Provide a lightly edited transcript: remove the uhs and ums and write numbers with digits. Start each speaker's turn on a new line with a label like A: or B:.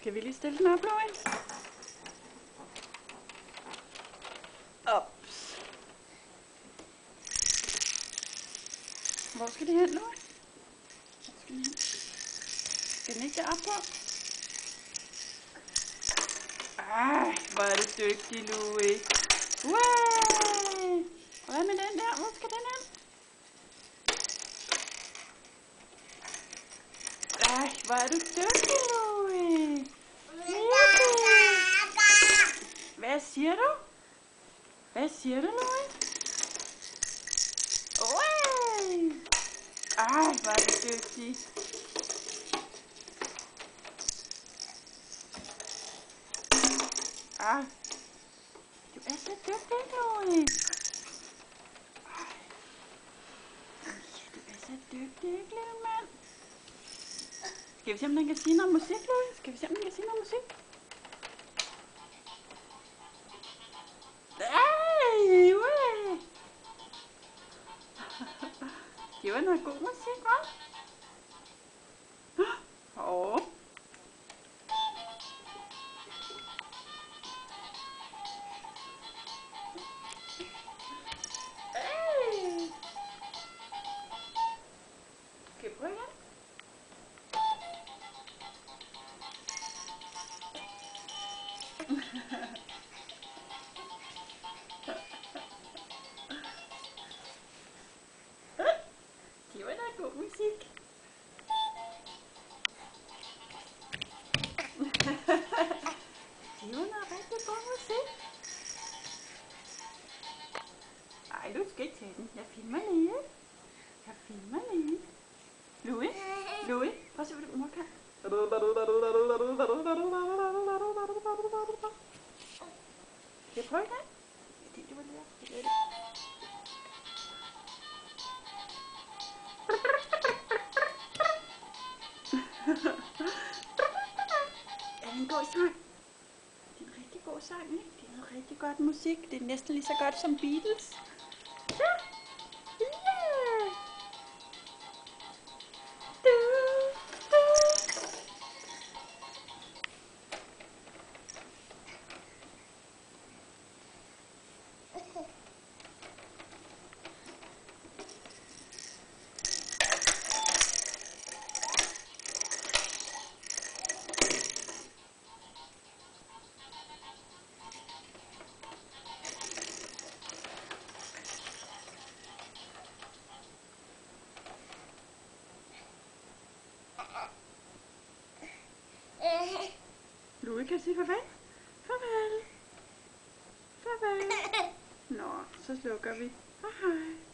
A: Skal vi lige stille den op, Louis? Ups. Hvor skal det hen, Louis? Hvor skal den hen? Skal den ikke derop på? Ej, hvor er du dygtig, Louis. Way! Og hvad med den der? Hvor skal den hen? Ej, hvor er du dygtig, Louis. Hvad siger du? Hvad siger du, Louis? Way! Ej, hvor er du dygtig. Ah, du er så dygtig, Louis. Ej, du er så dygtig, lille mand. Skal vi se, om den kan sige noget musik, Louis? Skal vi se, om den kan sige noget musik? Ej, ui. Det var noget god musik, hva'? Åh. Skal vi prøve igen? Det var da god musik. Det var da rigtig god musik. Ej, du skal ikke tage den. Jeg filmer lige. Jeg filmer lige. Louis? Louis? Prøv at se, hvad du mor kan. Skal jeg prøve igen? Jeg tænkte, det var lidt. Er det en god sang? Det er en rigtig god sang, ikke? Det er noget rigtig godt musik. Det er næsten lige så godt som Beatles. Ja! Yeah! Louis kan sige farvel. Farvel. Farvel. Nå, så slukker vi. Hej hej.